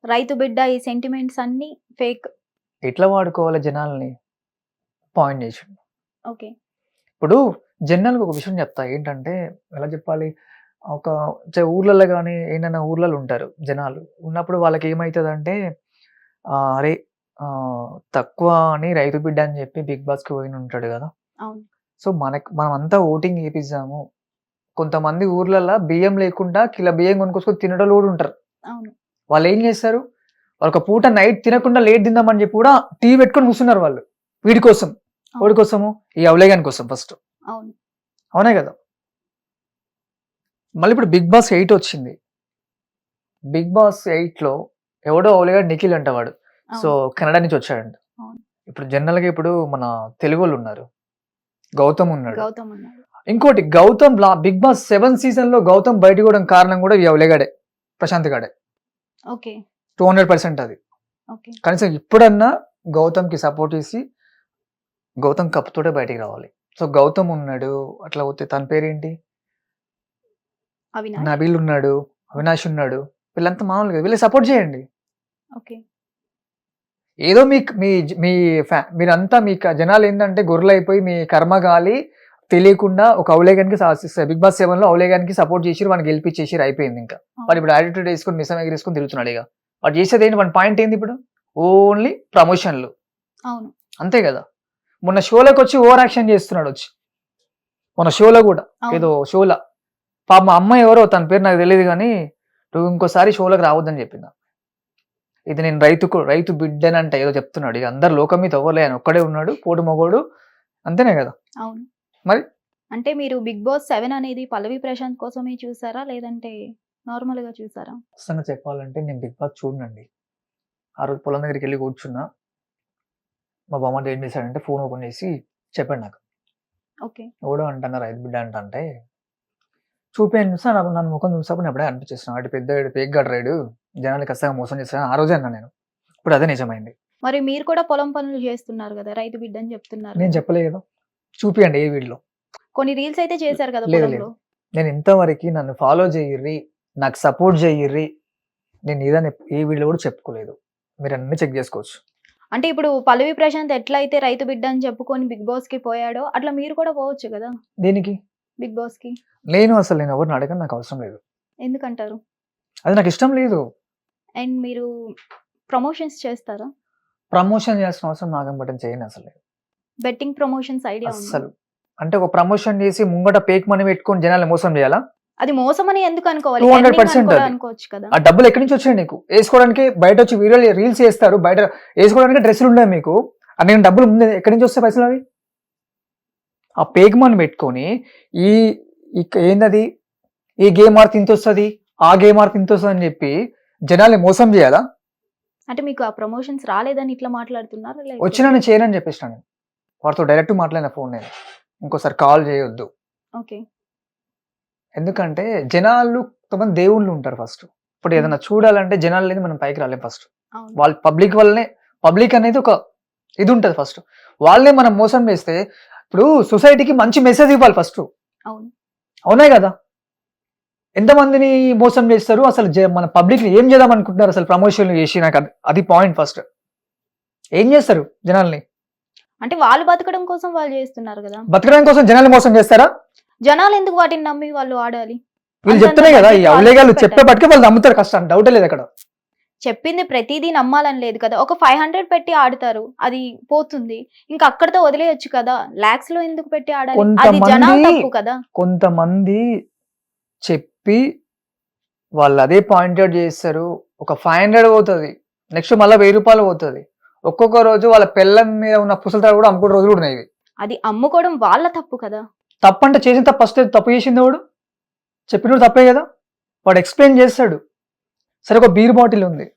రైతు బిడ్డ ఈ సెంటిమెంట్స్ అన్నీ ఫేక్. ఎట్లా వాడుకోవాలి జనాల్ని పాయింట్ చేసిండు. ఓకే. ఇప్పుడు జనరల్‌గా ఒక విషయం చెప్తా. ఏంటంటే ఎలా చెప్పాలి? ఒక ఊర్లలో గాని, ఏంటన్నా ఊర్లలో ఉంటారు జనాలు. ఉన్నప్పుడు వాళ్ళకేమైతదంటే అరే! తక్కువ అని రైతు బిడ్డ అని చెప్పి 'బిగ్ బాస్‌కి' పోయినుంటాడు గదా! అవును. సో, మనమంతా ఓటింగ్ ఏపిద్దాము. కొంతమంది ఊర్లల్ల బియ్యం లేకుండా కిలో బియ్యం కొనుక్కొచ్చుకొని తినేటోళ్ళు గూడా ఉంటారు. అవును. వాళ్ళేం జేస్తారు? వాళ్ళొక పూట నైట్ తినకుండా లేట్ తిందామని జెప్పి గూడా టీవీ పెట్టుకొని కూర్చున్నారు వాళ్ళు. వీడి కోసం. ఎవడి అవును. కోసము? ఈ అవలేగాని కోసం ఫస్ట్. అవును. అవునా గదా! మళ్ళీ ఇప్పుడు 'బిగ్ బాస్ 8' వచ్చింది. 'బిగ్ బాస్ 8లో' ఎవడో అవలేగాడు నిఖిల్ అంట వాడు. సో, అవును. కెనడా నుంచి వచ్చాడంట. అవును. ఇప్పుడు జనరల్‌గా ఇప్పుడు మన తెలుగోళ్ళున్నారు. గౌతమ్ ఉన్నాడు. గౌతమ్ ఉన్నాడు. ఇంకోటి గౌతమ్ 'బిగ్ బాస్ 7' సీజన్‌లో గౌతమ్ బయటికి పోవడానికి కారణం గూడా ఈ అవలేగాడే. ప్రశాంత్ గాడే. ఓకే. 200% అది. ఓకే. కనీసం ఇప్పుడన్నా గౌతమ్‌కి సపోర్ట్ చేసి గౌతమ్ కప్‌తోటే బయటికి రావాలి. సో, గౌతమ్ ఉన్నాడు. అట్లా పోతే తన పేరేంటి? అవినాష్. నబీల్ ఉన్నాడు. అవినాష్ ఉన్నాడు. వీళ్ళంతా మామూలుగా వీళ్ళకి సపోర్ట్ చేయండి. ఓకే. ఏదో మీక్ మీ జ మీ మీరంతా జనాలేందంటే గొర్రెలయిపోయి మీ కర్మగాలి తెలియకుండా ఒక అవలేగానికి 'బిగ్ బాస్ 7'లో అవలేగానికి సపోర్ట్ చేసిర్రు. వాడిని గెలిపిచ్చేసిర్రు అయిపోయిందింక. వాడిప్పుడు యాటిట్యూడ్ యేసుకొని మిసం ఎగరేసుకొని తిరుగుతున్నాడిగ. వాడు చేసేదేంటి? వాని పాయింట్ ఏందిప్పుడు? ఓన్లీ ప్రమోషన్‌లు. అవును. అంతే గదా! మొన్న షోలోకొచ్చి ఓవర్ యాక్షన్ చేస్తున్నాడొచ్చి. మొన్న షోలో గూడా. ఏదో అవును. షోల. పాపం ఆ అమ్మాయి ఎవరో తన పేరు నాకు తెలీదు గానీ, నువ్వు ఇంకోసారి షోలోకి రావద్దని చెప్పింది. ఇది నేను రైతు బిడ్డనంట ఏదో చెప్తున్నాడు. ఇగ అందరు లోకం మీద ఎవ్వరు ఆయన ఒక్కడే ఉన్నాడు. పోటు మొగోడు. అంతేనే గదా! అవును. మరి? అంటే మీరు 'బిగ్ బాస్ 7' అనేది పల్లవి ప్రశాంత్ కోసమే చూసారా? లేదంటే నార్మల్‌గా చూసారా? వాస్తవంగా చెప్పాలంటే నేను 'బిగ్ బాస్' చూడనండి. ఆ రోజు పొలం దగ్గరికెళ్లి కూర్చున్నా. మా బామ్మర్ది ఏం చేశాడంటే ఫోన్ ఓపెన్ చేసి చెప్పాడు నాకు. ఓకే. ఎవడో అంటన్న రైతు బిడ్డ అంటంటే చూపియని చూస్తే నన్ను ముఖం చూసేసరికి నాకు అప్పుడే అనిపించేసింది. ఆడు పెద్ద పేక్ ఈడు. జనాల్ని ఖచ్చితంగా మోసం చేస్తాడని ఆ రోజే అన్నా నేను. ఇప్పుడు అదే నిజమైంది. మరి మీరు కూడా పొలం పనులు చేస్తున్నారు గదా! రైతు బిడ్డ అని చెప్తున్నారు నేను గదా! చెప్పలే గదా! చూపియండి ఏ వీడియోలో. కొన్ని రీల్స్ అయితే చేశారు కదా లేదు లేదు. పొలంలో. నేను ఇంతవరకి నన్ను ఫాలో చేయిర్రి, నాకు సపోర్ట్ చేయిర్రి, నేను ఏదైనా ఏ వీడియోలో కూడా చెప్పుకోలేదు. మీరన్నీ చెక్ చేసుకోవచ్చు. అంటే ఇప్పుడు పల్లవి ప్రశాంత్ ఎట్లయితే రైతు బిడ్డ అని చెప్పుకొని 'బిగ్ బాస్‌కి' పోయాడో అట్లా మీరు కూడా పోవచ్చు గదా! దేనికి? 'బిగ్ బాస్‌కి'. నేను ఎవరిని అడగను. నాకు అవసరం లేదు. ఎందుకంటారు? అది నాకు ఇష్టం లేదు. అండ్ మీరు ప్రమోషన్స్ చేస్తారా? ప్రమోషన్ చేయాల్సిన అవసరం నాకేం చేయను అసలు. బెట్టింగ్ ప్రమోషన్స్ ఐడియా ఉందా? అస్సలు. అంటే ఒక ప్రమోషన్ చేసి ముంగట పేక్ మనీ పెట్టుకొని జనాల్ని మోసం చేయాలా? అది మోసమని ఎందుకు అనుకోవాలి? 200% ఎర్నింగ్ అది. అనుకోవచ్చు కదా! ఆ డబ్బులు ఎక్కడి నుంచి వచ్చాయి నీకు? ఏసుకోవడానికి బయటొచ్చి రీల్స్ చేస్తారు. బయట ఏసుకోవడానికి డ్రెస్సులుండవు మీకు. నేను డబ్బులు ముందే ఎక్కడి నుంచి వస్తాయి పైసలవి? ఆ పేక్ మనీ పెట్టుకొని ఈ ఏందది? ఈ గేమ్ ఆడితే ఇంతొస్తది. ఆ గేమ్ ఆడితే ఇంతొస్తది అని చెప్పి జనాల్ని మోసం చేయాలా? అంటే మీకు ఆ ప్రమోషన్స్ రాలేదని ఇట్లా మాట్లాడుతున్నారా? వచ్చినా లేకపోతే నేను చేయనని చెప్పేసినా నేను. వాడితో డైరెక్ట్ మాట్లాడిన ఫోన్ నేను. ఇంకోసారి కాల్ చేయొద్దు. ఓకే. ఎందుకంటే జనాలు కొంతమంది దేవుళ్ళు ఉంటారు ఫస్ట్. ఇప్పుడు హ్మ్. ఏదైనా చూడాలంటే జనాలు లేనిదే మనం పైకి రాలేం ఫస్ట్. అవును. వాళ్ళు పబ్లిక్ అనేది ఒక ఇది ఉంటది ఫస్ట్. వాళ్ళే మనం మోసం చేస్తే ఇప్పుడు సొసైటీకి మంచి మెసేజ్ ఇవ్వాలి ఫస్ట్. అవును. అవునా గదా! ఎంతమందిని మోసం చేస్తారు? అసలు మన పబ్లిక్‌ని ఏం చేద్దాం అనుకుంటున్నారు అసలు ప్రమోషన్‌లు చేసి నాకు అది పాయింట్ ఫస్ట్. ఏం చేస్తారు జనాల్ని? అంటే వాళ్ళు బతకడం కోసం వాళ్ళు చేస్తున్నారు గదా! బతకడం కోసం జనాల్ని మోసం చేస్తారా? జనాలెందుకు వాటిని నమ్మి వాళ్ళు ఆడాలి? వీళ్ళు అంతంత చెప్తేనే గదా! ఈ బడ్జెట్ అవలేగాళ్ళు వాళ్ళకెందుకు పెట్టాలి? చెప్పేపటికే వాళ్ళు నమ్ముతారు కష్టం. డౌటే లేదక్కడ. చెప్పింది ప్రతీదీ నమ్మాలని లేదు కదా! ఒక 500 పెట్టి ఆడుతారు. అది పోతుంది. ఇంక అక్కడితో వదిలేయొచ్చు కదా! లాక్స్‌లో ఎందుకు పెట్టి ఆడాలి? అది జనాల తప్పు కదా! కొంతమంది చెప్పి వాళ్ళు అదే పాయింట్ ఔట్ చేస్తారు. ఒక 500 పోతది. నెక్స్ట్ మళ్ళా రూ. 1000 పోతది. ఒక్కొక్క రోజు వాళ్ళ పెళ్ళాం మీద ఉన్న పుసలతాడు కూడా అమ్ముకునే రోజులు కూడా ఉన్నాయి ఇవి. అది అమ్ముకోవడం వాళ్ళ తప్పు కదా! తప్పంటే చేసిన తప్పు ఫస్ట్ తప్పు చేసిందెవడు? చెప్పినోడు తప్పే గదా! వాడు ఎక్స్‌ప్లెయిన్ చేస్తాడు. సరే ఒక బీర్ బాటిల్ ఉంది.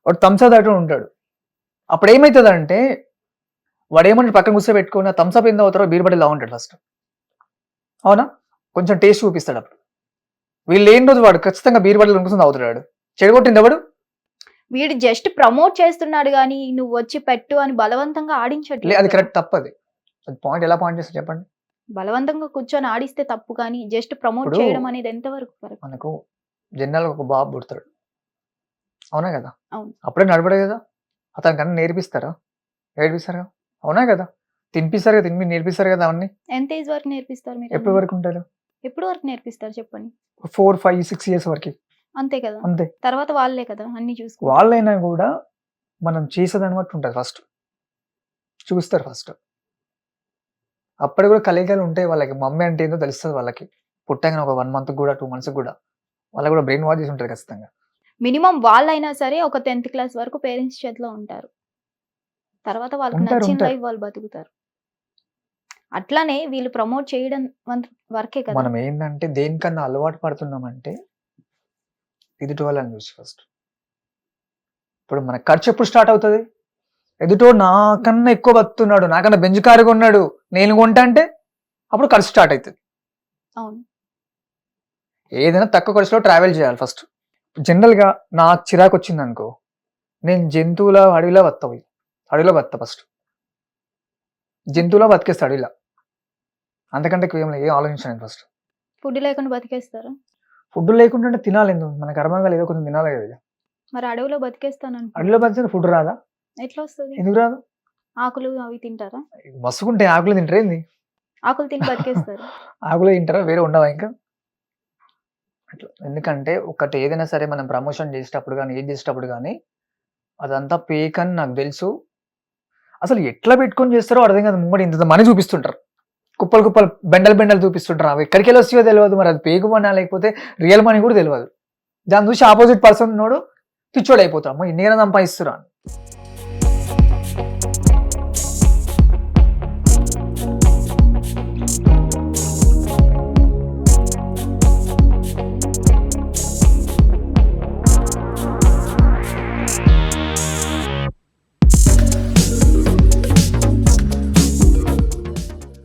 వాడు థమ్స్ అప్ తాగుతూ ఉంటాడు. అప్పుడేమైతదంటే వాడేమంటాడు పక్కన కూర్చోబెట్టుకొని ఆ థమ్స్ అప్ ఎందుకు తాగుతారో బీర్ బాటిల్ తాగుంటాడు ఫస్ట్. అవునా? కొంచెం టేస్ట్ చూపిస్తాడు అప్పుడు. వీళ్ళు లేని రోజు వాడు ఖచ్చితంగా బీర్ బాటిల్ కొనుక్కొని తాగుతాడు వాడు. చెడగొట్టింది ఎవడు? వీడు జస్ట్ ప్రమోట్ చేస్తున్నాడు గానీ, నువ్వొచ్చి పెట్టు అని బలవంతంగా ఆడించట్లేదు అది కదా! కరెక్ట్ తప్పది. అది పాయింట్ ఎలా పాయింట్ చేస్తారు చెప్పండి? బలవంతంగా కూర్చొని ఆడిస్తే తప్పు కానీ, జస్ట్ ప్రమోట్ ఇప్పుడు చేయడం అనేది ఎంతవరకు కరెక్ట్? మనకు జనరల్‌గా ఒక బాబు పుడతాడు. అవునా కదా? అవును. అప్పుడే నడపడే కదా? అతనికన్నా నేర్పిస్తారా? ఏడిపిస్తారా? అవునా కదా? తినిపిస్తారు కదా, నేర్పిస్తారు కదా అవన్నీ. ఎంత ఏజ్ వరకు నేర్పిస్తారు మీరు ఎప్పటి అన్నీ? వరకు ఉంటారు? ఎప్పుడు వరకు నేర్పిస్తారు చెప్పండి? 4, 5, 6 ఇయర్స్ వరకి. అంతే కదా! అంతే. తర్వాత వాళ్ళే కదా అన్ని చూసుకుంటారు. వాళ్ళైనా కూడా మనం చేసేదాన్ని బట్టి ఉంటుంది ఫస్ట్. చూస్తారు ఫస్ట్. అప్పుడు కూడా కలయికలు ఉంటాయి వాళ్ళకి. మమ్మీ అంటే ఏందో తెలుస్తది వాళ్ళకి. పుట్టంగానే ఒక 1 మంత్‌కి కూడా, 2 మంత్స్‌కి కూడా. వాళ్ళకి కూడా బ్రెయిన్ వాష్ చేసి ఉంటది ఖచ్చితంగా. మినిమం వాళ్ళైనా సరే ఒక 10th క్లాస్ వరకు పేరెంట్స్ చేతిలో ఉంటారు. తర్వాత వాళ్ళకి ఉంటారు. నచ్చిన ఉంటారు. లైఫ్ వాళ్ళు బతుకుతారు. అట్లానే వీళ్ళు ప్రమోట్ చేయడం వరకే కదా! మనం ఏందంటే దేనికన్నా అలవాటు పడుతున్నామంటే ఎదుటి వాళ్ళని చూసి ఫస్ట్. ఇప్పుడు మన ఖర్చు ఎప్పుడు స్టార్ట్ అవుతది? ఎదుటోడు నాకన్నా ఎక్కువ బతుకుతున్నాడు, నాకన్నా బెంజ్ కారు కొన్నాడు, నేను కొంటా అంటే అప్పుడు ఖర్చు స్టార్ట్ అవుతది. అవును. ఏదైనా తక్కువ ఖర్చులో ట్రావెల్ చేయాలి ఫస్ట్. జనరల్‌గా నాకు చిరాకు వచ్చిందనుకో, నేను అడవిలో బతుకుతా ఫస్ట్. జంతువులా బతికేస్తా అడవిలా. అంతకంటే ఎక్కువ ఏం ఆలోచించను నేను ఫస్ట్. ఫుడ్ లేకుండా బతికేస్తారా? ఫుడ్ లేకుండా అంటే తినాలి ఎందుకు? మనకు కర్మంగా ఏదో కొంచెం తినాలి కదా! మరి అడవిలో బతికేస్తానంటున్నారు. అడవిలో బతికితే ఫుడ్ రాదా? ఎట్లా వస్తది? ఎందుకు రాదు? ఆకులు అవి తింటారా? మస్తుగుంటాయి ఆకులు తింటారా ఏంది? ఆకులు తిని బతికేస్తారు. ఆకులు తింటారా? వేరే ఉండవా ఇంకా? అట్లా. ఎందుకంటే ఒకటి ఏదైనా సరే మనం ప్రమోషన్ చేసేటప్పుడు గాని, ఏది చేసేటప్పుడు గాని అదంతా ఫేక్ అని నాకు తెలుసు. అసలు ఎట్లా పెట్టుకొని చేస్తారో అర్థం కాదు. ముంగట ఇంత మనీ చూపిస్తుంటారు. కుప్పలు కుప్పలు, బెండలు చూపిస్తుంటారు. అవి ఎక్కడికెళ్ళి వస్తాయో తెలవదు. మరి అది ఫేక్ మనా లేకపోతే రియల్ మనీ కూడా తెలవదు. దాన్ని చూసి ఆపోజిట్ పర్సన్ ఉన్నోడు పిచ్చోడు అయిపోతాడు. అమ్మో! ఇన్నిగనం సంపాదిస్తుర్రా అని.